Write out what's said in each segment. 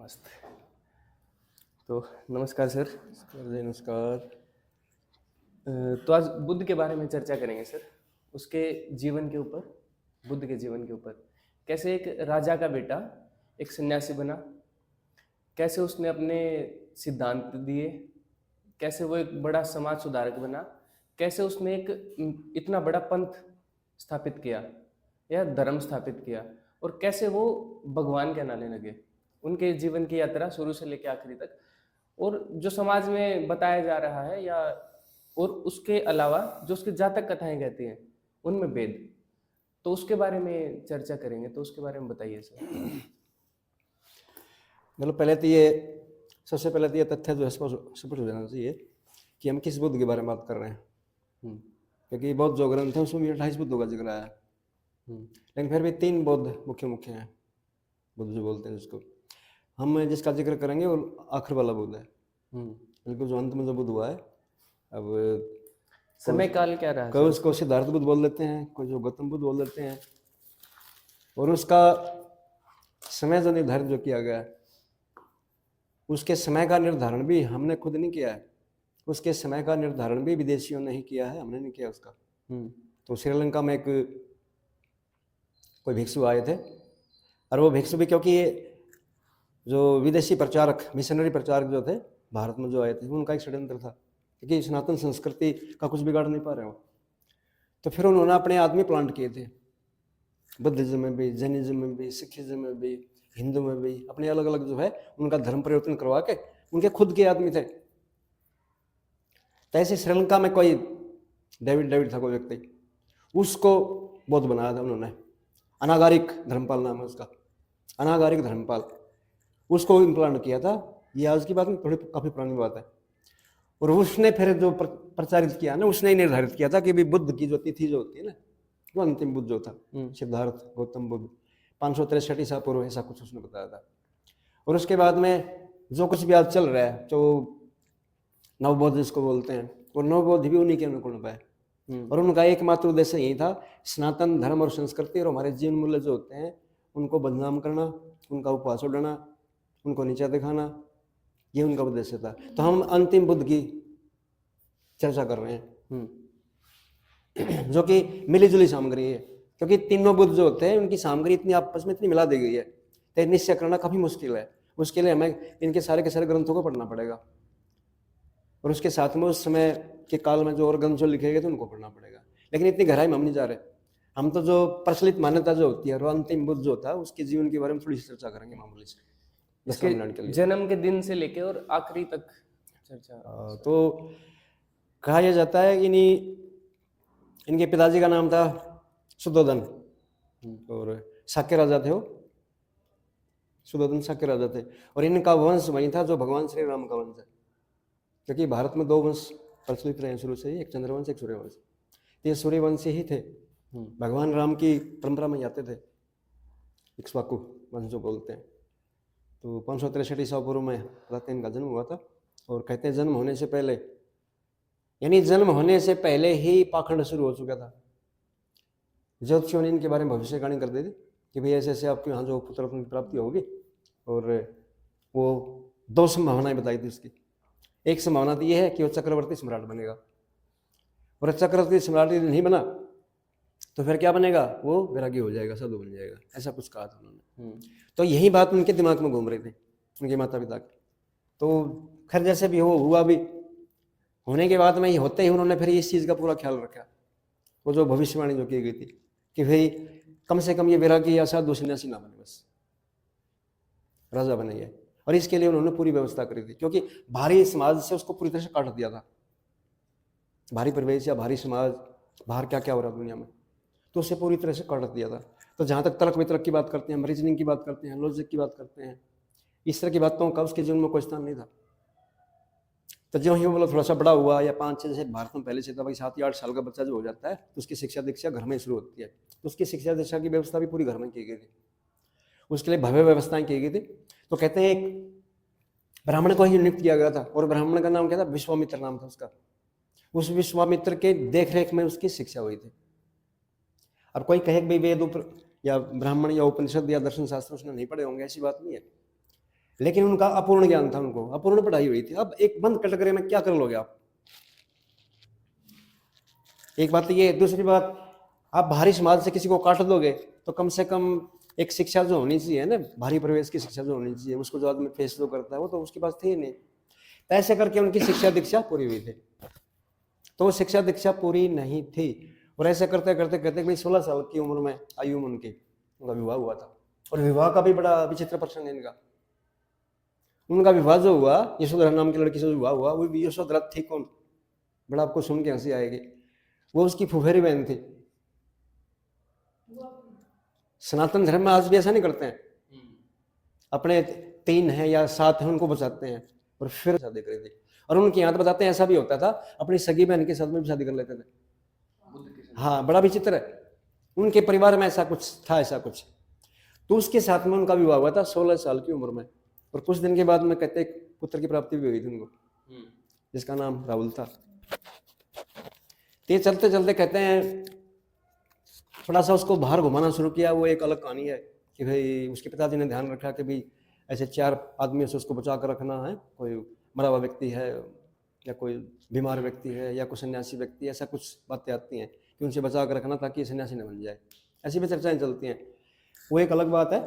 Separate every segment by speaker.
Speaker 1: मस्त। तो नमस्कार सर।
Speaker 2: जी नमस्कार।
Speaker 1: तो आज बुद्ध के बारे में चर्चा करेंगे सर, उसके जीवन के ऊपर, बुद्ध के जीवन के ऊपर। कैसे एक राजा का बेटा एक सन्यासी बना, कैसे उसने अपने सिद्धांत दिए, कैसे वो एक बड़ा समाज सुधारक बना, कैसे उसने एक इतना बड़ा पंथ स्थापित किया या धर्म स्थापित किया, और कैसे वो भगवान कहलाने लगे। उनके जीवन की यात्रा शुरू से लेकर आखिरी तक, और जो समाज में बताया जा रहा है, या और उसके अलावा जो उसके जातक कथाएं कहती हैं उनमें भेद, तो उसके बारे में चर्चा करेंगे। तो उसके बारे में बताइए सर।
Speaker 2: मतलब सबसे पहले तो ये तथ्य जो है स्पष्ट हो जाना चाहिए कि हम किस बुद्ध के बारे में बात कर रहे हैं, क्योंकि बौद्ध जो ग्रंथ है उसमें भी 28 बुद्धों का जिक्र आया है, लेकिन फिर भी 3 बौद्ध मुख्य हैं, बुद्ध जो बोलते हैं जिसको हम जिसका जिक्र करेंगे वो आखिर वाला बुद्ध है, बिल्कुल जो अंत में जो बुद्ध हुआ है। अब
Speaker 1: समय काल क्या रहा
Speaker 2: कोई
Speaker 1: सर?
Speaker 2: उसको सिद्धार्थ बुद्ध बोल देते हैं, कोई जो गौतम बुद्ध बोल देते हैं, और उसका समय जो निर्धारित जो किया गया है, उसके समय का निर्धारण भी हमने खुद नहीं किया है, उसके समय का निर्धारण भी विदेशियों ने ही किया है, हमने नहीं किया उसका। तो श्रीलंका में एक कोई भिक्षु आए थे, और वो भिक्षु भी क्योंकि जो विदेशी प्रचारक, मिशनरी प्रचारक जो थे भारत में जो आए थे, उनका एक षड्यंत्र था, क्योंकि सनातन संस्कृति का कुछ बिगाड़ नहीं पा रहे हो। तो फिर उन्होंने अपने आदमी प्लांट किए थे, बुद्धिज्म में भी, जैनिज्म में भी, सिखिज्म में भी, हिंदू में भी, अपने अलग अलग जो है उनका धर्म परिवर्तन करवा के उनके खुद के आदमी थे। तो ऐसे श्रीलंका में कोई डेविड था कोई व्यक्ति, उसको बौद्ध बनाया था उन्होंने। अनागारिक धर्मपाल नाम है उसका, अनागारिक धर्मपाल, उसको इम्प्लांट किया था। ये आज की बात नहीं, थोड़ी काफी पुरानी बात है। और उसने फिर जो प्रचारित किया ना, उसने ही निर्धारित किया था कि भी बुद्ध की जो तिथि जो होती है ना, वो अंतिम बुद्ध जो था सिद्धार्थ गौतम बुद्ध 563 ईसा पूर्व, ऐसा कुछ उसने बताया था। और उसके बाद में जो कुछ भी आज चल रहा है, जो नवबौद्ध जिसको बोलते हैं, वो नवबौद्ध भी उन्हीं के अनुकूल पाए, और उनका एकमात्र उद्देश्य यही था, सनातन धर्म और संस्कृति और हमारे जीवन मूल्य जो होते हैं उनको बदनाम करना, उनका उपहास उड़ाना, उनको नीचा दिखाना, ये उनका उद्देश्य था। तो हम अंतिम बुद्ध की चर्चा कर रहे हैं, जो कि मिली जुली सामग्री है, क्योंकि तीनों बुद्ध जो होते हैं उनकी सामग्री इतनी आपस में इतनी मिला दी गई है, तो निश्चय करना काफी मुश्किल है। उसके लिए हमें इनके सारे के सारे ग्रंथों को पढ़ना पड़ेगा, और उसके साथ में उस समय के काल में जो और ग्रंथ जो लिखे गए थे उनको पढ़ना पड़ेगा। लेकिन इतनी गहराई में हम नहीं जा रहे, हम तो जो प्रचलित मान्यता जो होती है, वो अंतिम बुद्ध जो था उसके जीवन के बारे में थोड़ी सी चर्चा करेंगे मामूली से,
Speaker 1: इसके जन्म के दिन से लेके और आखिरी तक चर्चा।
Speaker 2: तो कहा यह जाता है कि इनके पिताजी का नाम था शुद्धोधन, और शाक्य राजा थे वो, शुद्धोधन शाक्य राजा थे, और इनका वंश वही था जो भगवान श्री राम का वंश है, क्योंकि भारत में 2 वंश प्रचलित रहे शुरू से ही, एक चंद्रवंश एक सूर्यवंश। ये सूर्यवंशी ही थे, भगवान राम की परंपरा में जाते थे, इक्ष्वाकु वंश जो बोलते हैं। तो 563 ईसा पूर्व में कहते हैं इनका जन्म हुआ था, और कहते हैं जन्म होने से पहले, यानी जन्म होने से पहले ही पाखंड शुरू हो चुका था। ज्योतिषियों ने इनके बारे में भविष्यवाणी कर दी थी कि भाई ऐसे ऐसे आपके यहाँ जो पुत्र रत्न की प्राप्ति होगी, और वो 2 संभावनाएं बताई थी उसकी। एक संभावना तो ये है कि वो चक्रवर्ती सम्राट बनेगा, और चक्रवर्ती सम्राट यदि नहीं बना तो फिर क्या बनेगा, वो वैरागी हो जाएगा, साधु बन जाएगा, ऐसा कुछ कहा था उन्होंने। तो यही बात उनके दिमाग में घूम रही थी, उनके माता पिता की। तो खैर जैसे भी हो हुआ भी, होने के बाद में ही होते ही उन्होंने फिर इस चीज़ का पूरा ख्याल रखा, वो जो भविष्यवाणी जो की गई थी कि भाई कम से कम ये वैरागी या साधु सन्यासी ना बने, बस राजा बनेंगे। और इसके लिए उन्होंने पूरी व्यवस्था करी थी, क्योंकि भारी समाज से उसको पूरी तरह से काट दिया था। भारी परिवेश या भारी समाज, बाहर क्या क्या हो रहा है दुनिया में, तो उससे पूरी तरह से काट दिया था। तो जहाँ तक तर्क वितर्क की बात करते हैं, रीजनिंग की बात करते हैं, लॉजिक की बात करते हैं, इस तरह की बातों का उसके जीवन में कोई स्थान नहीं था। तो जो ही वो थोड़ा सा बड़ा हुआ, या 5-6 जैसे भारत में पहले से था भाई, 7 या 8 साल का बच्चा जो हो जाता है तो उसकी शिक्षा दीक्षा घर में शुरू होती है। तो उसकी शिक्षा दीक्षा की व्यवस्था भी पूरी घर में की गई थी, उसके लिए भव्य व्यवस्थाएं की गई थी। तो कहते हैं एक ब्राह्मण को ही नियुक्त किया गया था, और ब्राह्मण का नाम क्या था, विश्वामित्र नाम था उसका। उस विश्वामित्र के देखरेख में उसकी शिक्षा हुई थी। और कोई कहे कि वेद या ब्राह्मण या उपनिषद या दर्शन शास्त्र उसने नहीं पढ़े होंगे, ऐसी बात नहीं है। लेकिन उनका अपूर्ण ज्ञान था, उनको अपूर्ण पढ़ाई हुई थी। अब एक बंद कटघरे में क्या कर लोगे आप? एक बात ये, दूसरी बात, आप बाहरी समाज से किसी को काट दोगे तो कम से कम एक शिक्षा जो होनी चाहिए ना, बाहरी प्रवेश की शिक्षा जो होनी चाहिए, उसको जो आदमी फेस जो करता है वो तो उसके पास थी ही नहीं। तो ऐसे करके उनकी शिक्षा दीक्षा पूरी हुई थी, तो वो शिक्षा दीक्षा पूरी नहीं थी। और ऐसे करते करते करते भाई 16 साल की उम्र में आयु में उनका विवाह हुआ था। और विवाह का भी बड़ा विचित्र प्रसंग है इनका। उनका विवाह जो हुआ, यशोधरा नाम की लड़की से विवाह हुआ, वो यशोधरा थी कौन? बड़ा आपको सुन के हंसी आएगी। वो उसकी फुफेरी बहन थी। सनातन धर्म में आज भी ऐसा नहीं करते हैं, अपने 3 है या 7 है उनको बचाते हैं और फिर शादी कर दी। और उनके यहाँ तो बताते हैं ऐसा भी होता था, अपनी सगी बहन के साथ में भी शादी कर लेते थे। हाँ, बड़ा विचित्र है। उनके परिवार में ऐसा कुछ था, ऐसा कुछ। तो उसके साथ में उनका विवाह हुआ था 16 साल की उम्र में। और कुछ दिन के बाद में कहते एक पुत्र की प्राप्ति भी हुई थी उनको, जिसका नाम राहुल था। तो चलते चलते कहते हैं थोड़ा सा उसको बाहर घुमाना शुरू किया। वो एक अलग कहानी है कि भाई उसके पिताजी ने ध्यान रखा कि भाई ऐसे 4 आदमियों से उसको बचा कर रखना है। कोई मरा हुआ व्यक्ति है या कोई बीमार व्यक्ति है या कोई सन्यासी व्यक्ति है, ऐसा कुछ बातें आती हैं कि उनसे बचा कर रखना ताकि सन्यासी न बन जाए। ऐसी भी चर्चाएं चलती हैं, वो एक अलग बात है।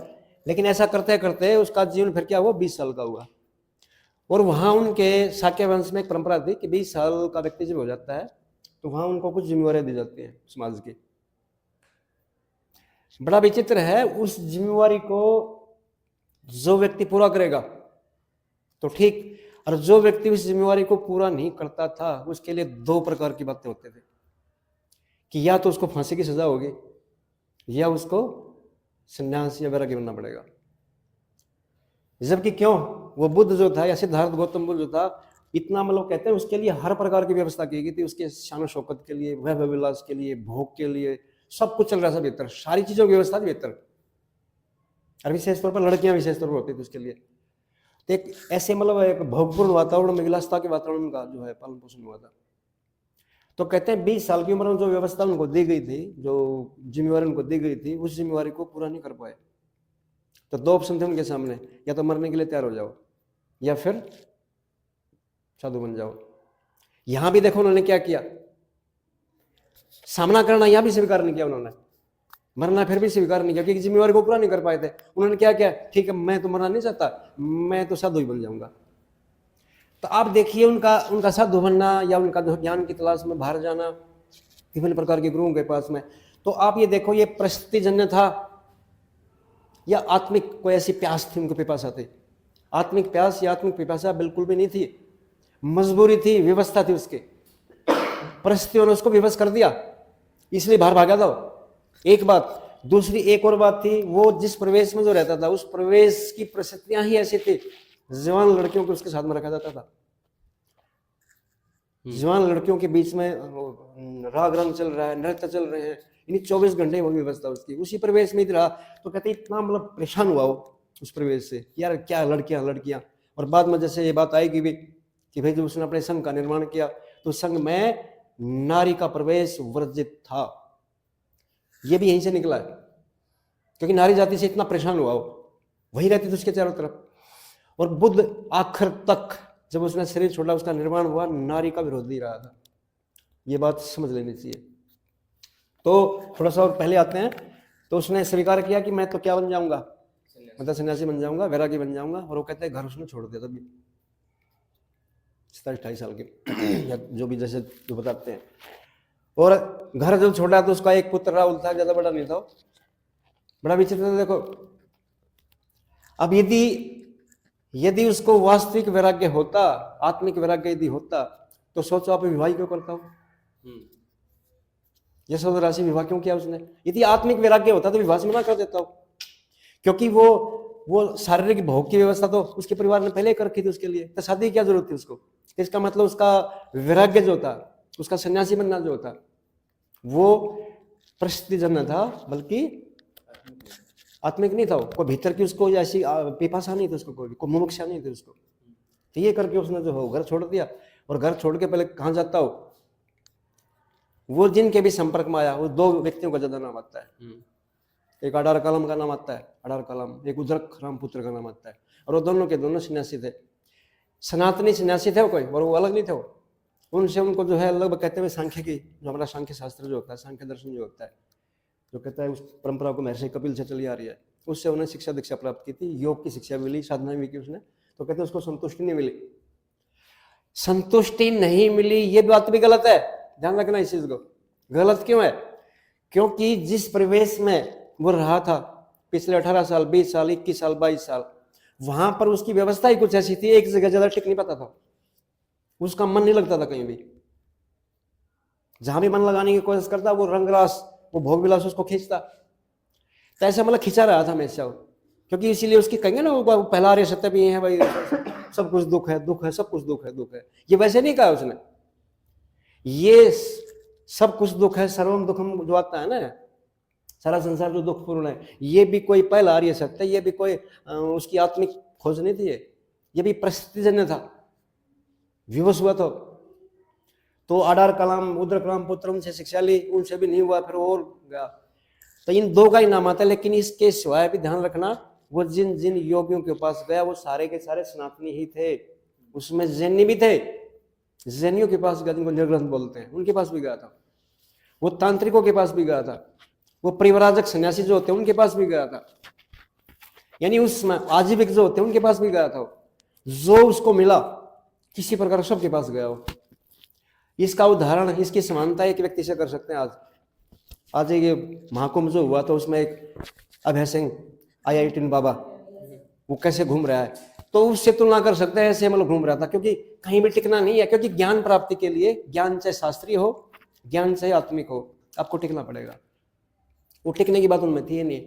Speaker 2: लेकिन ऐसा करते करते उसका जीवन फिर क्या हुआ, 20 साल का हुआ। और वहाँ उनके शाक्य वंश में एक परंपरा थी कि 20 साल का व्यक्ति जब हो जाता है तो वहाँ उनको कुछ जिम्मेवारियां दी जाती हैं समाज की। बड़ा विचित्र है, उस जिम्मेवारी को जो व्यक्ति पूरा करेगा तो ठीक, और जो व्यक्ति उस जिम्मेवारी को पूरा नहीं करता था उसके लिए 2 प्रकार की बातें होते थे कि या तो उसको फांसी की सजा होगी या उसको सन्यासी या वैरागी बनना पड़ेगा। जबकि क्यों, वो बुद्ध जो था या सिद्धार्थ गौतम बुद्ध जो था, इतना मतलब कहते हैं उसके लिए हर प्रकार की व्यवस्था की गई थी। उसके शान शौकत के लिए, वैभव विलास के लिए, भोग के लिए, सब कुछ चल रहा था बेहतर, सारी चीजों की व्यवस्था थी बेहतर। और विशेष तौर पर लड़कियां विशेष तौर पर होती थी उसके लिए। तो एक ऐसे मतलब एक भोगपूर्ण वातावरण में, विलासता के वातावरण का जो है पालन पोषण हुआ था। तो कहते हैं 20 साल की उम्र में जो व्यवस्था उनको दी गई थी, जो जिम्मेवारी उनको दी गई थी, उस जिम्मेवारी को पूरा नहीं कर पाए। तो 2 ऑप्शन थे उनके सामने, या तो मरने के लिए तैयार हो जाओ या फिर साधु बन जाओ। यहां भी देखो उन्होंने क्या किया, सामना करना यहां भी स्वीकार नहीं किया उन्होंने, मरना फिर भी स्वीकार नहीं किया, क्योंकि जिम्मेवारी को पूरा नहीं कर पाए थे। उन्होंने क्या किया, ठीक है मैं तो मरना नहीं चाहता, मैं तो साधु ही बन जाऊंगा। तो आप देखिए उनका साधु बनना या उनका जो ज्ञान की तलाश में बाहर जाना विभिन्न प्रकार के गुरुओं के पास में, तो आप ये देखो ये परिस्थितिजन्य था या आत्मिक कोई ऐसी प्यास थी उनको, पिपासा थी। आत्मिक प्यास या आत्मिक पिपासा बिल्कुल भी नहीं थी, मजबूरी थी, व्यवस्था थी उसके, परिस्थितियों ने उसको विवश कर दिया, इसलिए बाहर भागा था। एक बात, दूसरी एक और बात थी, वो जिस प्रवेश में जो रहता था उस प्रवेश की परिस्थितियां ही ऐसी थी, जवान लड़कियों को उसके साथ में रखा जाता था। जवान लड़कियों के बीच में राग रंग चल रहा है, नृत्य चल रहे हैं, यानी 24 घंटे वो व्यवस्था उसकी, उसी प्रवेश में ही रहा। तो कहते इतना मतलब परेशान हुआ वो उस प्रवेश से, यार क्या लड़कियां। और बाद में जैसे ये बात आएगी भी कि भाई जब उसने अपने संघ का निर्माण किया तो संघ में नारी का प्रवेश वर्जित था। ये भी यहीं से निकला है, क्योंकि नारी जाति से इतना परेशान हुआ वो, वही रहती थी उसके चारों तरफ। और बुद्ध आखिर तक जब उसने शरीर छोड़ा, उसका निर्माण हुआ, नारी का विरोधी रहा था। ये बात समझ लेनी चाहिए। तो थोड़ा सा और पहले आते हैं, तो उसने स्वीकार किया कि मैं तो क्या बन जाऊंगा, मतलब सन्यासी बन जाऊंगा, वैरागी बन जाऊंगा। और वो कहते हैं घर उसने छोड़ दिया तभी 27-28 साल के या जो भी जैसे जो बताते हैं। और घर जब छोड़ा तो उसका एक पुत्र राहुल था, ज्यादा बड़ा नहीं था, बड़ा विचित्र था। देखो अब यदि उसको वास्तविक वैराग्य होता, आत्मिक वैराग्य यदि होता, तो सोचो आप विवाह क्यों करता हो, यशोधरा से विवाह क्यों किया उसने? यदि आत्मिक वैराग्य होता तो विवाह से मना कर देता हो, क्योंकि वो शारीरिक भोग की व्यवस्था तो उसके परिवार ने पहले कर रखी थी उसके लिए, तो शादी की क्या जरूरत थी उसको? इसका मतलब उसका वैराग्य जो था, उसका सन्यासी बनना जो था, वो परिस्थितिजन्य था, बल्कि आत्मिक नहीं था। कोई भीतर की उसको ऐसी पिपासा नहीं थी उसको, कोई मुमुक्षा नहीं थी उसको। तो ये करके उसने जो हो घर छोड़ दिया। और घर छोड़ के पहले कहाँ जाता हो, वो जिनके भी संपर्क में आया, वो 2 व्यक्तियों का ज्यादा नाम आता है। एक अडार कलम का नाम आता है, अडार कलम, एक उद्रक रामपुत्र का नाम आता है। और वो दोनों के दोनों सन्यासी थे। सनातनी सन्यासी थे वो कोई, और वो अलग नहीं थे वो। उनसे उनको जो है लगभग कहते हुए सांख्य की, जो हमारा सांख्य शास्त्र जो होता है, सांख्य दर्शन जो होता है, जो कहता है उस परंपरा को महर्षि कपिल से चली आ रही है, उससे उन्हें शिक्षा दीक्षा प्राप्त की थी, योग की शिक्षा मिली, साधना भी की उसने। तो कहते हैं उसको संतुष्टि नहीं मिली। संतुष्टि नहीं मिली ये बात भी गलत है, ध्यान रखना इस चीज को। गलत क्यों है? क्योंकि जिस परिवेश में वो रहा था पिछले 18 साल, 20 साल, 21 साल, 22 साल, वहां पर उसकी व्यवस्था ही कुछ ऐसी थी, एक जगह ज्यादा टिक नहीं पाता था, उसका मन नहीं लगता था कहीं भी। जहां भी मन लगाने की कोशिश करता वो रंगरास, वो भोग विलास उसको खींचता। तो ऐसा मतलब खिंचा रहा था हमेशा वो, क्योंकि इसीलिए उसकी कहेंगे ना वो पहला आर्य सत्य भी है भाई, सब कुछ दुख है, दुख है, सब कुछ दुख है, दुख है। ये वैसे नहीं कहा उसने, ये सब कुछ दुख है, सर्वम दुखम जो आता है ना, सारा संसार जो दुखपूर्ण है, ये भी कोई पहला आर्य सत्य, ये भी कोई उसकी आत्मिक खोज नहीं थी, ये भी परिस्थितिजन्य था, विवश हुआ था। तो आडार कलाम, उद्र कलाम पुत्र, उनसे शिक्षा ली, उनसे भी नहीं हुआ, फिर और गया। तो इन दो का ही नाम आता है। लेकिन इसके सिवाय भी ध्यान रखना, वो जिन जिन योगियों के पास गया वो सारे के सारे सनातनी ही थे, उसमें जैनी भी थे। जैनियों के पास गया, जिनको निर्ग्रंथ बोलते हैं, उनके पास भी गया था। वो तांत्रिकों के पास भी गया था, वो परिवराजक सन्यासी जो होते हैं उनके पास भी गया था, यानी उसमें आजीविक जो होते हैं उनके पास भी गया था। जो उसको मिला किसी प्रकार सबके पास गया हो। इसका उदाहरण, इसकी समानता एक व्यक्ति से कर सकते हैं। आज ये महाकुंभ जो हुआ तो उसमें एक अभय सिंह IIT बाबा, वो कैसे घूम रहा है, तो उससे तुलना कर सकते हैं, ऐसे मतलब घूम रहा था। क्योंकि कहीं भी टिकना नहीं है, क्योंकि ज्ञान प्राप्ति के लिए, ज्ञान चाहे शास्त्रीय हो, ज्ञान चाहे आत्मिक हो, आपको टिकना पड़ेगा। वो टिकने की बात उनमें थी नहीं।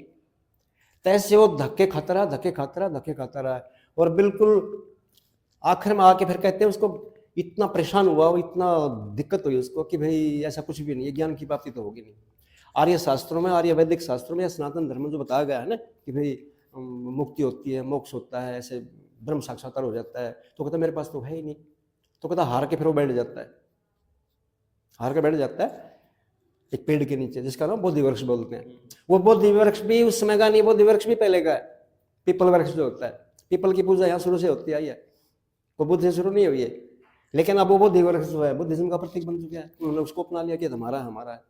Speaker 2: तो ऐसे वो धक्के खाता रहा, धक्के खाता रहा, धक्के खाता रहा, और बिल्कुल आखिर में आके फिर कहते हैं उसको इतना परेशान हुआ, वो इतना दिक्कत हुई उसको कि भाई ऐसा कुछ भी नहीं है, ज्ञान की प्राप्ति तो होगी नहीं। आर्य शास्त्रों में, आर्य वैदिक शास्त्रों में या सनातन धर्म में जो बताया गया है ना कि भाई मुक्ति होती है, मोक्ष होता है, ऐसे ब्रह्म साक्षात्कार हो जाता है, तो कहता मेरे पास तो है ही नहीं। तो कहता हार के फिर वो बैठ जाता है, हार के बैठ जाता है एक पेड़ के नीचे, जिसका नाम बोधि वृक्ष बोलते हैं। वो बोधि वृक्ष भी उस समय का नहीं, बोधि वृक्ष भी पहले का है। पीपल वृक्ष जो होता है, पीपल की पूजा यहाँ शुरू से होती आई है, वो बुद्ध से शुरू नहीं हुई है। लेकिन अब वो बोधि वृक्ष जो है बुद्धिज्म का प्रतीक बन चुका है, उन्होंने उसको अपना लिया कि हमारा है, हमारा है।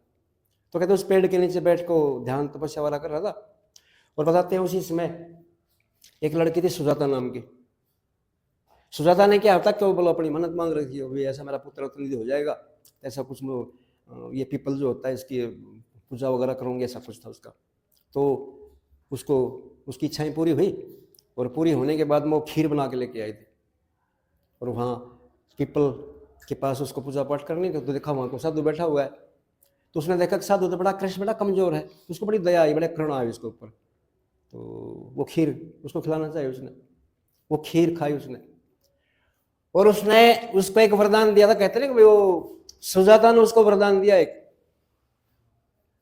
Speaker 2: तो कहते उस पेड़ के नीचे बैठ को ध्यान तपस्या वाला कर रहा था। और बताते हैं उसी समय एक लड़की थी सुजाता नाम की। सुजाता ने क्या होता, क्यों बोलो अपनी मन्नत मांग रही थी, ऐसा मेरा पुत्र प्रतिनिधि हो जाएगा, ऐसा कुछ ये पीपल जो होता है इसकी पूजा वगैरह करूँगी, ऐसा कुछ था उसका। तो उसको उसकी इच्छाएं पूरी हुई, और पूरी होने के बाद में वो खीर बना के लेके आई थी, और वहाँ पीपल के पास उसको पूजा पाठ करनी थी। तो देखा वहाँ को साधु बैठा हुआ है, तो उसने देखा कि साधु तो बड़ा कृष्ण बड़ा कमजोर है, उसको बड़ी दया आई, बड़ा करुणा आई उसके ऊपर। तो वो खीर उसको खिलाना चाहिए, उसने वो खीर खाई उसने, और उसने उसको एक वरदान दिया था। कहते ना कि वो सुजाता ने उसको वरदान दिया एक,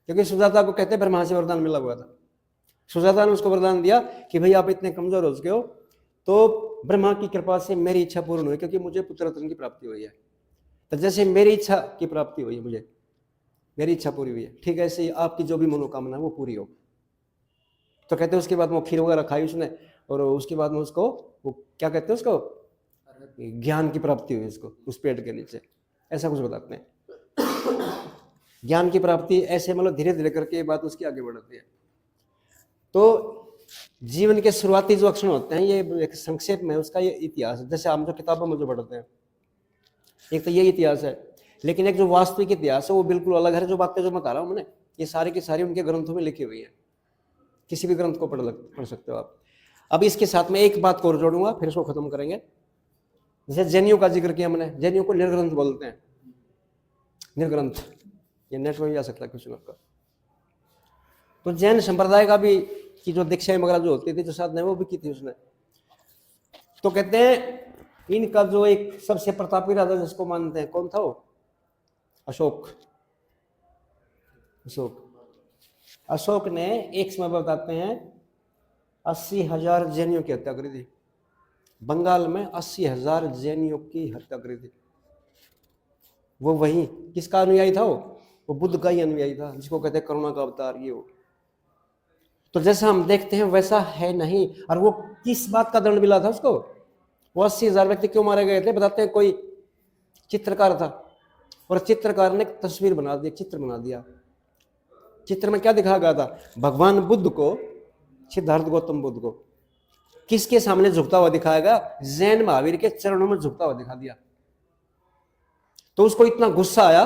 Speaker 2: क्योंकि सुजाता को कहते ब्रह्मा से वरदान मिला हुआ था। सुजाता ने उसको वरदान दिया कि भाई आप इतने कमजोर हो चुके हो, तो ब्रह्मा की कृपा से मेरी इच्छा पूर्ण हुई, क्योंकि मुझे पुत्र रत्न की प्राप्ति हुई है। तो जैसे मेरी इच्छा की प्राप्ति हुई है, मुझे मेरी इच्छा पूरी हुई है, ठीक है, ऐसे आपकी जो भी मनोकामना है वो पूरी हो। तो कहते हैं उसके बाद वो खीर वगैरह खाई उसने, और उसके बाद में उसको वो क्या कहते हैं उसको ज्ञान की प्राप्ति हुई उसको, उस पेड़ के नीचे, ऐसा कुछ बताते हैं। ज्ञान की प्राप्ति ऐसे मतलब धीरे धीरे करके बात उसकी आगे बढ़ती है। तो जीवन के शुरुआती जो अक्षर होते हैं, ये एक संक्षेप में उसका ये इतिहास है। जैसे हम जो किताबों में जो पढ़ते हैं, एक तो ये इतिहास है, लेकिन एक जो वास्तविक इतिहास है वो बिल्कुल अलग है। जो बातें जो मैं बता रहा हूँ मैंने, ये सारी की सारी उनके ग्रंथों में लिखी हुई है, किसी भी ग्रंथ को पढ़ सकते हो आप। अब इसके साथ में एक बात को और जोड़ूंगा, फिर इसको खत्म करेंगे। जैसे जैनियों का जिक्र किया मैंने, जैनियों को निर्ग्रंथ बोलते हैं, निर्ग्रंथ, ये नेट में भी आ सकता है क्वेश्चन आपका। तो जैन संप्रदाय का भी की जो दीक्षाएं वगैरह जो होती थी, जो साधना वो भी की थी उसने। तो कहते हैं इनका जो एक सबसे प्रतापी राजा जिसको मानते हैं, कौन था वो? अशोक। अशोक ने एक समय बताते हैं 80,000 जैनियों की हत्या करी थी। बंगाल में 80,000 जैनियों की हत्या करी थी। वो वही किसका अनुयायी था? वो बुद्ध का ही अनुयायी था, जिसको कहते हैं करुणा का अवतार। ये वो तो जैसा हम देखते हैं वैसा है नहीं। और वो किस बात का दंड मिला था उसको? वो 80,000 व्यक्ति क्यों मारे गए थे? बताते हैं, कोई चित्रकार था और चित्रकार ने एक तस्वीर बना दी, चित्र बना दिया। चित्र में क्या दिखाया गया था? भगवान बुद्ध को, सिद्धार्थ गौतम बुद्ध को किसके सामने झुकता हुआ दिखाया गया? जैन महावीर के चरणों में झुकता हुआ दिखा दिया। तो उसको इतना गुस्सा आया,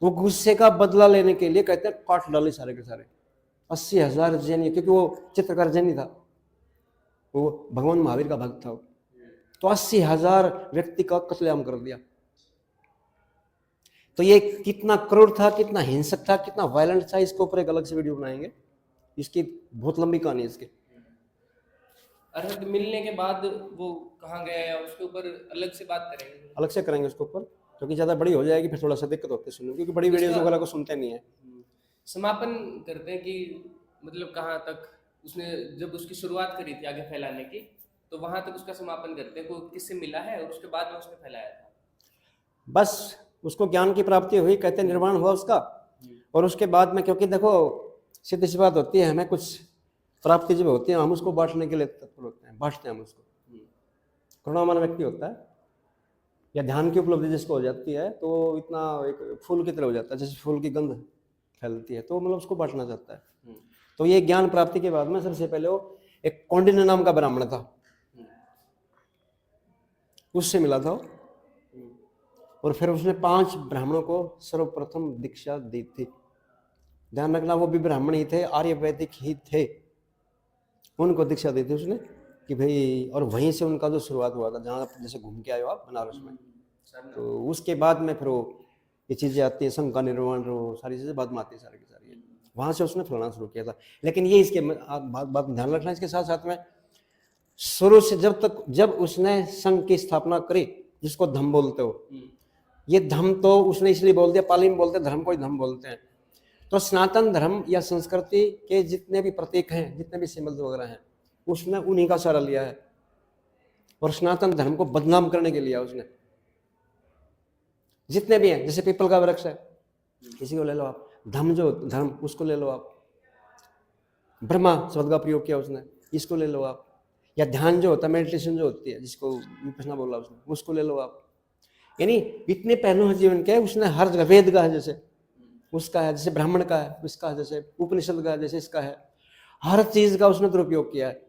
Speaker 2: वो गुस्से का बदला लेने के लिए कहते हैं काट डाले सारे के सारे 80,000 जैनी, क्योंकि वो चित्रकार जैनी था, वो भगवान महावीर का भक्त था। तो 80,000 व्यक्ति का कत्लेआम कर दिया। तो ये कितना क्रूर था, कितना हिंसक था, कितना वायलेंट था, इसके ऊपर एक अलग से वीडियो बनाएंगे। इसकी बहुत लंबी कहानी है इसकी।
Speaker 1: अरहत मिलने के बाद वो कहाँ गया या उसके ऊपर अलग से बात करेंगे।
Speaker 2: अलग से करेंगे उसके ऊपर, क्योंकि ज़्यादा बड़ी हो जाएगी फिर थोड़ा सा दिक्कत होती है सुनने, क्योंकि बड़ी वीडियोज़ वगैरह को सुनते नहीं है।
Speaker 1: समापन करते हैं कि मतलब कहाँ तक उसने जब उसकी शुरुआत करी थी आगे फैलाने की, तो वहां तक उसका समापन करते हैं, को किससे मिला है और उसके बाद में उसने फैलाया था।
Speaker 2: बस उसको ज्ञान की प्राप्ति हुई, कहते हैं निर्वाण हुआ उसका। और उसके बाद में, क्योंकि देखो सीधी सी बात होती है, हमें कुछ प्राप्ति जब होती है हम उसको बांटने के लिए तत्पर होते हैं, बांटते हैं हम उसको। करुणावान व्यक्ति होता है या ध्यान की उपलब्धि जिसको हो जाती है, तो इतना एक फूल की तरह हो जाता है, जैसे फूल की गंध फैलती है, तो मतलब उसको बांटना चाहता है। तो ये ज्ञान प्राप्ति के बाद में सबसे पहले वो एक कौंडिन्य नाम का ब्राह्मण था, उससे मिला था। और फिर उसने 5 ब्राह्मणों को सर्वप्रथम दीक्षा दी थी। ध्यान रखना, वो भी ब्राह्मण ही थे, आर्य वैदिक ही थे, उनको दीक्षा दी थी उसने कि भाई। और वहीं से उनका जो शुरुआत हुआ था, जहाँ जैसे घूम के आए हो आप बनारस में, तो उसके बाद में फिर वो ये चीज़ें आती हैं, संघ का निर्माण, सारी चीज़ें बाद में आती है सारी की सारी। वहाँ से उसने फैलाना शुरू किया था। लेकिन ये इसके बात ध्यान रखना, इसके साथ साथ में शुरू से जब उसने संघ की स्थापना करी, जिसको धम्म बोलते हो, ये धम्म तो उसने इसलिए बोल दिया, पाली में बोलते धर्म को ही धम्म बोलते हैं। तो सनातन धर्म या संस्कृति के जितने भी प्रतीक हैं, जितने भी सिंबल्स वगैरह हैं, उसने उन्हीं का सहारा लिया है और सनातन धर्म को बदनाम करने के लिया उसने। जितने भी हैं, जैसे पीपल का वृक्ष है, किसी को ले लो आप, धर्म उसको ले लो आप, ब्रह्मा शब्द का प्रयोग किया उसने, इसको ले लो आप, या ध्यान जो होता है, मेडिटेशन जो होती है, जिसको विपश्यना बोला उसने, उसको ले लो आप। यानी इतने पहलू हैं जीवन के, उसने हर जगह, वेद का है जैसे उसका है, जैसे ब्राह्मण का है उसका है, जैसे उपनिषद का है जैसे इसका है, हर चीज का उसने दुरुपयोग किया है।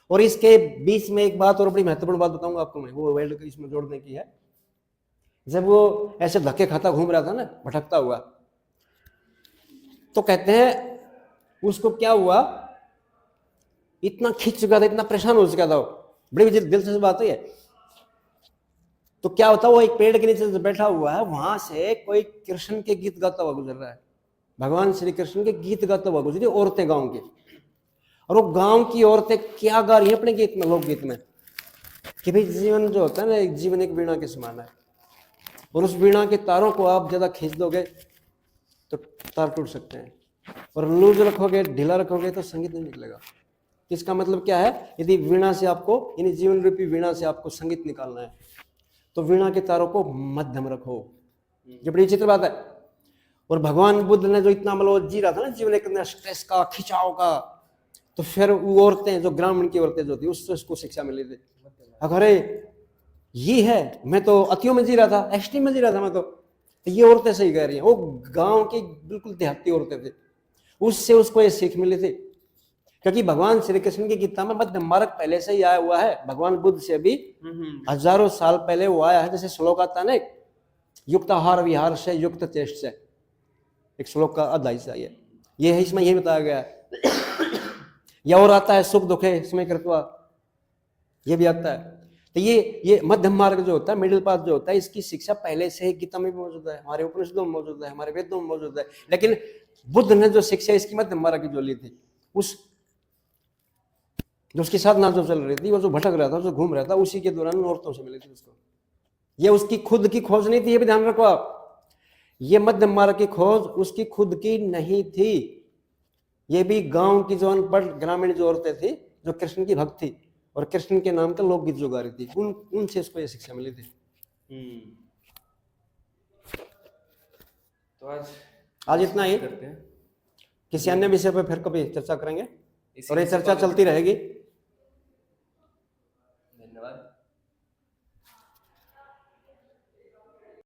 Speaker 2: और इसके बीच में एक बात और बड़ी महत्वपूर्ण बात बताऊंगा आपको मैं, वो वर्ल्ड को इसमें जोड़ने की है। जब वो ऐसे धक्के खाता घूम रहा था ना, भटकता हुआ, तो कहते हैं उसको क्या हुआ, इतना खिंच चुका था, इतना परेशान हो चुका था वो। बड़ी दिलचस्प बात है। तो क्या होता, वो एक पेड़ के नीचे बैठा हुआ है, वहां से कोई कृष्ण के गीत गाता हुआ गुजर रहा है, भगवान श्री कृष्ण के गीत गाता हुआ गुजरी, औरतें गांव की। और वो गांव की औरतें क्या गा रही है अपने गीत में, लोकगीत में, कि भाई जीवन जो होता है ना, जीवन एक वीणा के समान है, और उस वीणा के तारों को आप ज्यादा खींच दोगे तो तार टूट सकते हैं, और लूज रखोगे, ढीला रखोगे तो संगीत नहीं निकलेगा। इसका मतलब क्या है, यदि वीणा से आपको, यानी जीवन रूपी वीणा से आपको संगीत निकालना है, तो वीणा के तारों को मध्यम रखो। ये बड़ी चित्र बात है। और भगवान बुद्ध ने जो इतना मतलब जी रहा था ना जीवन, एक स्ट्रेस का, खिंचाव का, तो फिर वो औरतें, जो ग्रामीण की औरतें जो थी, उससे उसको शिक्षा मिली थी। अरे ये है, मैं तो अतियों में जी रहा था, एक्सट्रीम में जी रहा था मैं तो ये औरतें सही कह रही हैं। वो गांव की बिल्कुल देहाती औरतें थी, उससे उसको ये सीख मिली थी। क्योंकि भगवान श्री कृष्ण की गीता में मध्य मार्ग पहले से ही आया हुआ है, भगवान बुद्ध से भी हजारों साल पहले वो आया है। जैसे श्लोक आता है ना, युक्त आहार विहार से युक्त चेष्ट से, एक श्लोक का अध्याय से ये है, इसमें यही बताया गया है। या और आता है सुख दुखे इसमें कृत्वा, ये भी आता है। तो ये मध्यम मार्ग जो होता है, मिडिल पाथ जो होता है, इसकी शिक्षा पहले से ही गीता में भी मौजूद है, हमारे उपनिषदों में मौजूद है, हमारे वेदों में मौजूद है। लेकिन बुद्ध ने जो शिक्षा इसकी मध्यम मार्ग की जो ली थी, उस जो उसकी साधना जो चल रही थी, वो जो भटक रहा था, जो घूम रहा था, उसी के दौरान औरतों से मिली थी उसको। ये उसकी खुद की खोज नहीं थी, ये भी ध्यान रखो आप। ये मध्यम मार्ग की खोज उसकी खुद की नहीं थी, ये भी गांव की जो अनपढ़ ग्रामीण जो औरतें थी, जो कृष्ण की भक्त थी और कृष्ण के नाम का लोकगीत जो गा रही थी, उनसे इसको ये शिक्षा मिली थी।
Speaker 1: तो आज
Speaker 2: इतना ही
Speaker 1: करते हैं,
Speaker 2: किसी अन्य विषय पर फिर कभी चर्चा करेंगे।
Speaker 1: इसी
Speaker 2: और ये
Speaker 1: की
Speaker 2: चर्चा
Speaker 1: सभा में-
Speaker 2: चलती रहेगी।